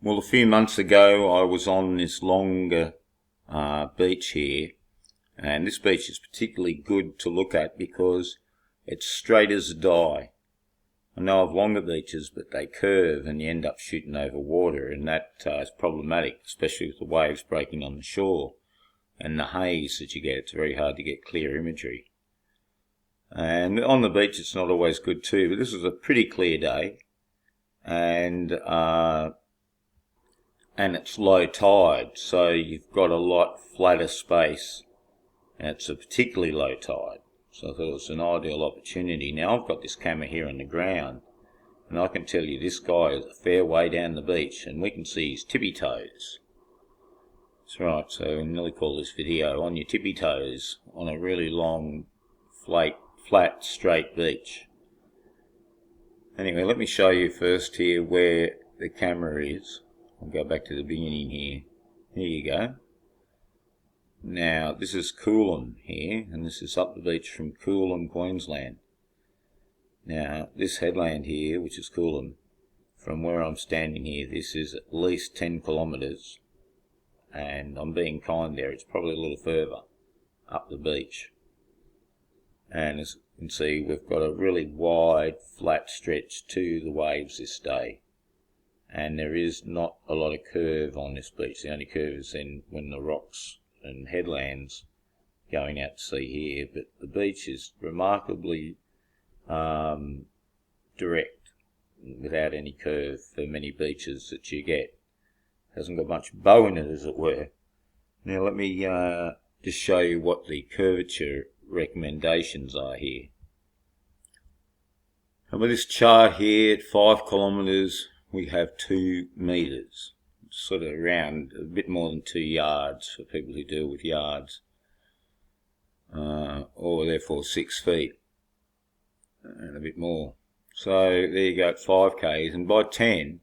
Well, a few months ago I was on this longer beach here, and this beach is particularly good to look at because it's straight as a die. I know of longer beaches, but they curve and you end up shooting over water, and that is problematic, especially with the waves breaking on the shore and the haze that you get. It's very hard to get clear imagery. And on the beach it's not always good too, but this was a pretty clear day, and it's low tide, so you've got a lot flatter space, and it's a particularly low tide. So I thought it was an ideal opportunity. Now I've got this camera here on the ground, and I can tell you this guy is a fair way down the beach, and we can see his tippy toes. That's right, so we nearly call this video On Your Tippy Toes on a really long, flat, straight beach. Anyway, let me show you first here where the camera is. I'll go back to the beginning here. Here you go. Now, this is Coolum here, and this is up the beach from Coolum, Queensland. Now, this headland here, which is Coolum, from where I'm standing here, this is at least 10 kilometres, and I'm being kind there, it's probably a little further up the beach. And as you can see, we've got a really wide, flat stretch to the waves this day. And there is not a lot of curve on this beach. The only curve is then when the rocks and headlands going out to sea here. But the beach is remarkably direct, without any curve for many beaches that you get. Hasn't got much bow in it, as it were. Now let me just show you what the curvature recommendations are here. And with this chart here at 5 kilometres, we have 2 metres, sort of around a bit more than 2 yards for people who deal with yards, or therefore 6 feet and a bit more. So there you go at 5 k's, and by 10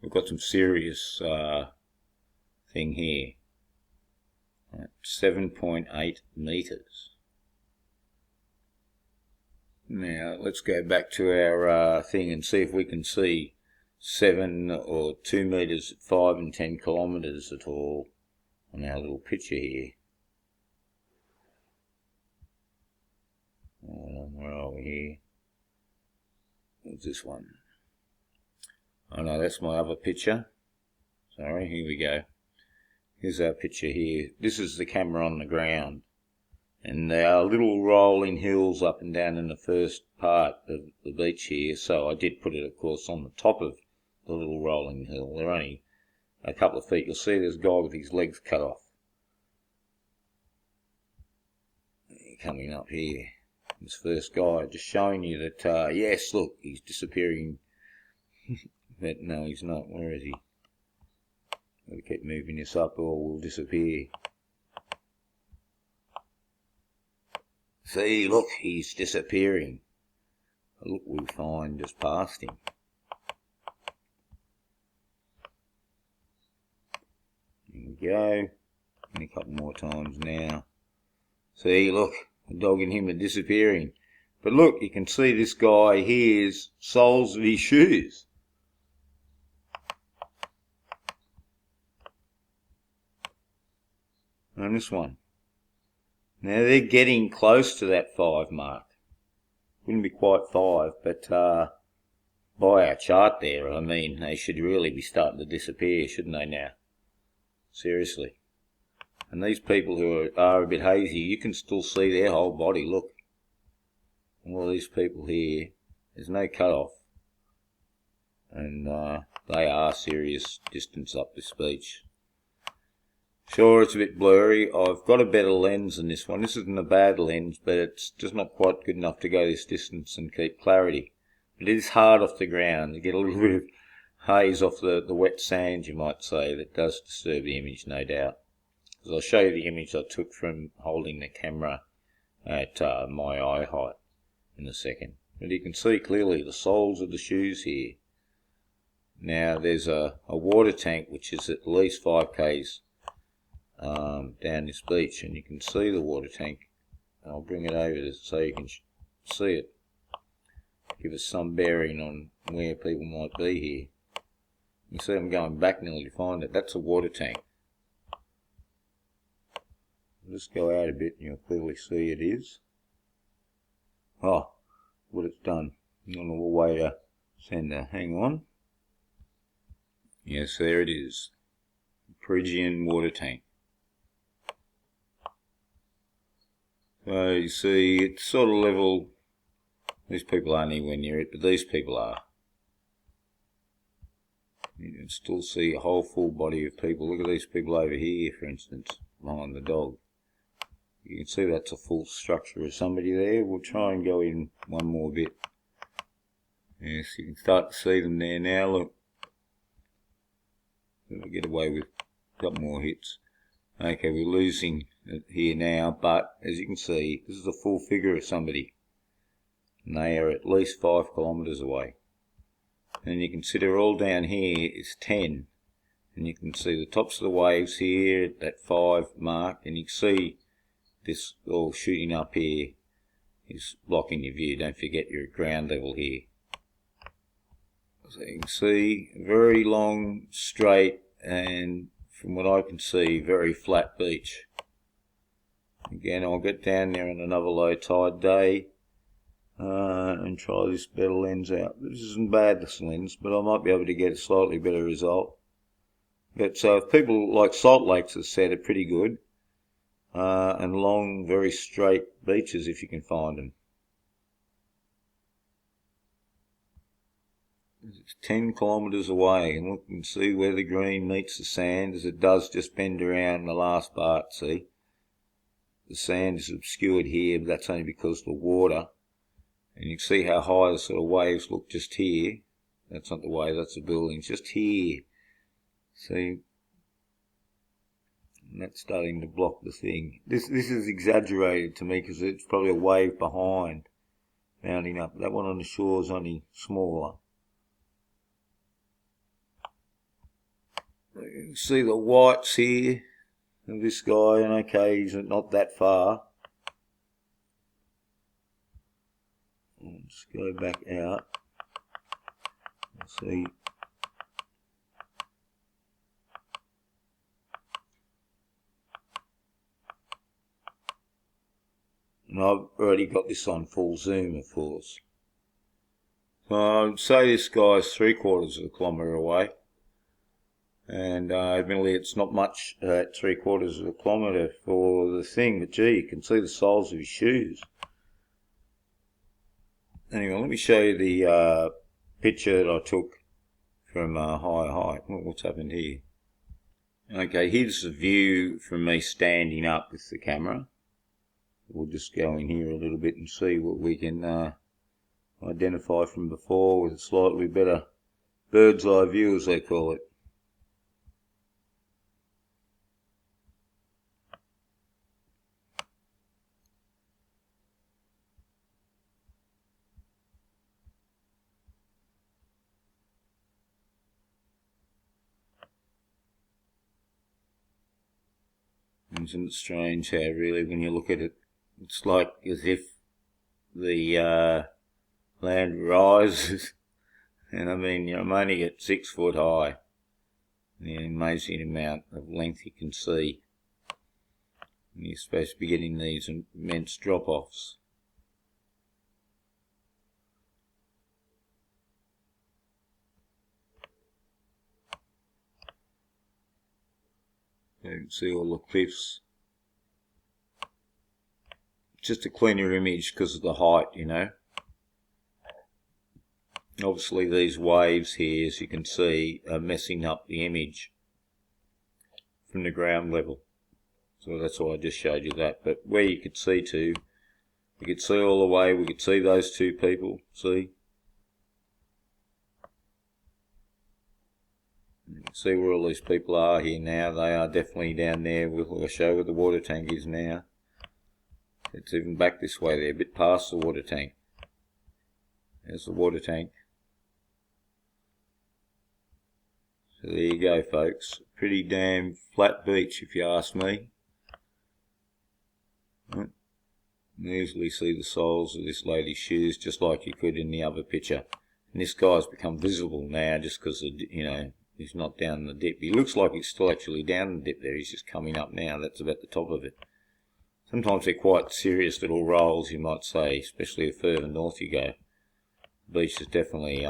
we've got some serious thing here at 7.8 metres. Now let's go back to our thing and see if we can see 7 or 2 metres at 5 and 10 kilometres at all on our little picture here. Where are we here? What's this one? Oh no, that's my other picture. Sorry, here we go. Here's our picture here. This is the camera on the ground. And there are little rolling hills up and down in the first part of the beach here. So I did put it, of course, on the top of the little rolling hill. They're only a couple of feet. You'll see there's a guy with his legs cut off. Coming up here. This first guy, just showing you that, yes, look, he's disappearing. But no, he's not. Where is he? Gotta keep moving this up or we'll disappear. See, look, he's disappearing. Look, we'll find just past him. Here we go. And a couple more times now. See, look, the dog and him are disappearing. But look, you can see this guy here's soles of his shoes. And this one. Now they're getting close to that 5 mark. Wouldn't be quite 5, but by our chart there, I mean, they should really be starting to disappear, shouldn't they now? Seriously. And these people who are a bit hazy, you can still see their whole body, look. All these people here, there's no cut off. And they are serious distance up this beach. Sure, it's a bit blurry. I've got a better lens than this one. This isn't a bad lens, but it's just not quite good enough to go this distance and keep clarity. It is hard off the ground. You get a little bit of haze off the wet sand, you might say, that does disturb the image, no doubt. Because I'll show you the image I took from holding the camera at my eye height in a second. But you can see clearly the soles of the shoes here. Now there's a water tank which is at least 5 k's down this beach, and you can see the water tank. I'll bring it over so you can see it. Give us some bearing on where people might be here. You see I'm going back nearly to find it. That's a water tank. I'll just go out a bit and you'll clearly see it is. Oh, what it's done. I'm on a little way to sender. Hang on. Yes, there it is. Phrygian water tank. So you see, it's sort of level. These people aren't anywhere near it, but these people are. You can still see a whole full body of people. Look at these people over here, for instance, behind the dog. You can see that's a full structure of somebody there. We'll try and go in one more bit. Yes, you can start to see them there now. Look. We'll get away with a couple more hits. Okay, we're losing it here now, but as you can see, this is a full figure of somebody. And they are at least 5 kilometres away. And you can see they're all down here is 10. And you can see the tops of the waves here at that 5 mark. And you can see this all shooting up here is blocking your view. Don't forget you're at ground level here. So you can see a very long, straight, and from what I can see, very flat beach. Again, I'll get down there on another low tide day and try this better lens out. This isn't bad, this lens, but I might be able to get a slightly better result. But so if people like Salt Lakes have said, are pretty good, and long, very straight beaches if you can find them. It's 10 kilometres away, and look and see where the green meets the sand, as it does just bend around the last part. See, the sand is obscured here, but that's only because of the water. And you can see how high the sort of waves look just here. That's not the wave, that's the building. It's just here. See, and that's starting to block the thing. This is exaggerated to me because it's probably a wave behind, mounting up. That one on the shore is only smaller. You can see the whites here of this guy, and okay, he's not that far. Let's go back out. Let's see. And I've already got this on full zoom, of course. So I would say this guy's 3/4 of a kilometre away. And admittedly it's not much at 3/4 of a kilometre for the thing, but gee, you can see the soles of his shoes. Anyway, let me show you the picture that I took from high height. What's happened here? Okay, here's the view from me standing up with the camera. We'll just go in here a little bit and see what we can identify from before with a slightly better bird's eye view, as they call it. Isn't it strange how really when you look at it, it's like as if the land rises, and I mean, I'm only at 6 foot high, the amazing amount of length you can see, and you're supposed to be getting these immense drop-offs. You can see all the cliffs. Just a cleaner image because of the height, you know. Obviously these waves here, as you can see, are messing up the image from the ground level. So that's why I just showed you that. But where you could see to, you could see all the way, we could see those two people, see? You can see where all these people are here now. They are definitely down there. We'll show where the water tank is now. It's even back this way there, a bit past the water tank. There's the water tank. So there you go, folks. Pretty damn flat beach, if you ask me. You can easily see the soles of this lady's shoes, just like you could in the other picture. And this guy's become visible now just because of, you know, He's not down the dip. He looks like he's still actually down the dip there. He's just coming up now. That's about the top of it. Sometimes they're quite serious little rolls, you might say, especially the further north you go. The beach is definitely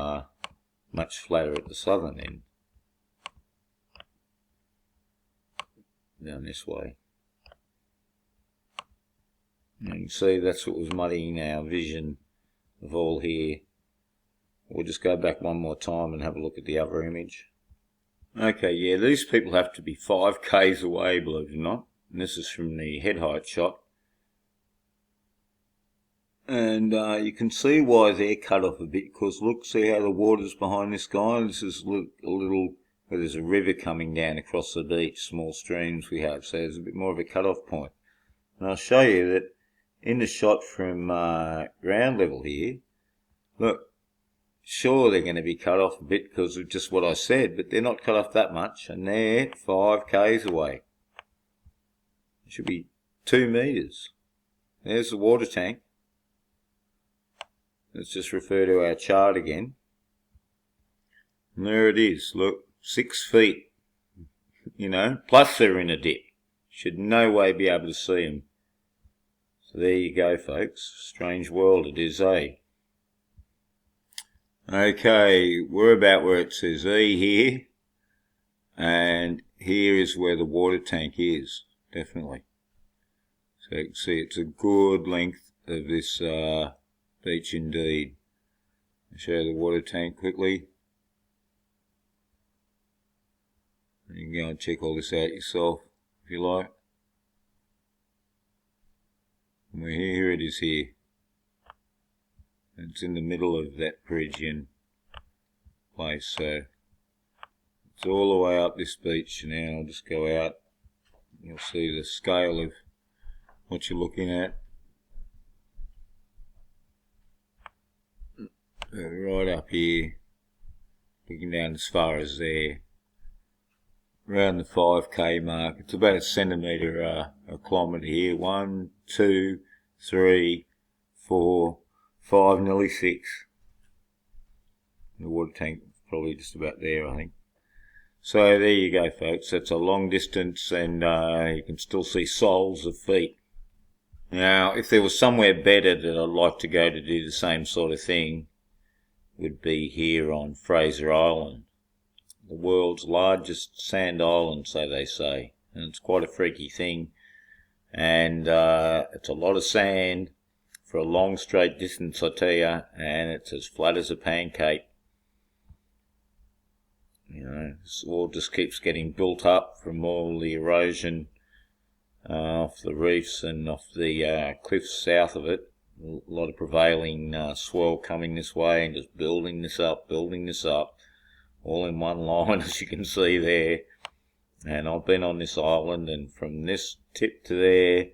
much flatter at the southern end. Down this way. And you can see that's what was muddying our vision of all here. We'll just go back one more time and have a look at the other image. Okay, yeah, these people have to be 5 k's away, believe it or not. And this is from the head height shot. And you can see why they're cut off a bit, because look, see how the water's behind this guy? This is a little, where there's a river coming down across the beach, small streams we have, so there's a bit more of a cut-off point. And I'll show you that in the shot from ground level here, look, sure they're going to be cut off a bit because of just what I said, but they're not cut off that much, and they're 5 k's away. It should be 2 meters. There's the water tank. Let's just refer to our chart again. And there it is, look, 6 feet, you know, plus they're in a dip. Should no way be able to see them. So there you go, folks. Strange world it is, eh? Okay, we're about where it says E here. And here is where the water tank is, definitely. So you can see it's a good length of this beach indeed. I'll show you the water tank quickly. You can go and check all this out yourself if you like. And we're here it is here. It's in the middle of that Perigian place, so it's all the way up this beach now. I'll just go out. You'll see the scale of what you're looking at. Right up here, looking down as far as there, around the 5k mark. It's about a centimetre a kilometre here. 1, 2, 3, 4, 5, nearly 6. The water tank probably just about there, I think. So there you go, folks. That's a long distance, and you can still see soles of feet. Now, if there was somewhere better that I'd like to go to do the same sort of thing, would be here on Fraser Island, the world's largest sand island, so they say, and it's quite a freaky thing, and it's a lot of sand for a long straight distance, I tell you, and it's as flat as a pancake. You know, this all just keeps getting built up from all the erosion off the reefs and off the cliffs south of it. A lot of prevailing swell coming this way and just building this up, all in one line, as you can see there. And I've been on this island, and from this tip to there,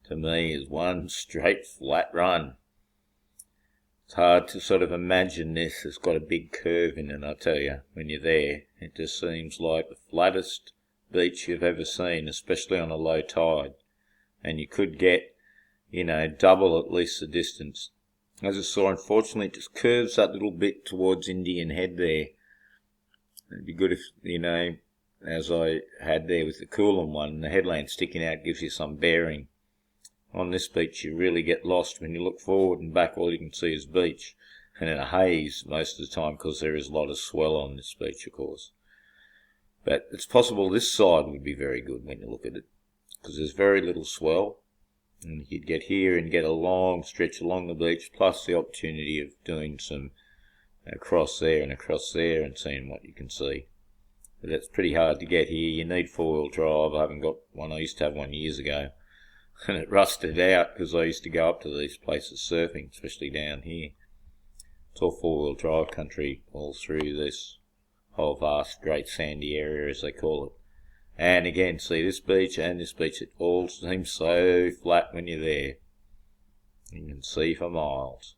to me, is one straight flat run. It's hard to sort of imagine this. It's got a big curve in it, I tell you, when you're there. It just seems like the flattest beach you've ever seen, especially on a low tide. And you could get, you know, double at least the distance. As I saw, unfortunately, it just curves that little bit towards Indian Head there. It'd be good if, you know, as I had there with the Coolum one, the headland sticking out gives you some bearing. On this beach, you really get lost. When you look forward and back, all you can see is beach. And in a haze most of the time, because there is a lot of swell on this beach, of course. But it's possible this side would be very good when you look at it, because there's very little swell. And you'd get here and get a long stretch along the beach, plus the opportunity of doing some across there and seeing what you can see. But that's pretty hard to get here. You need 4-wheel drive. I haven't got one. I used to have one years ago, and it rusted out because I used to go up to these places surfing, especially down here. It's all 4-wheel drive country all through this whole vast great sandy area, as they call it. And again, see this beach and this beach, it all seems so flat when you're there. You can see for miles.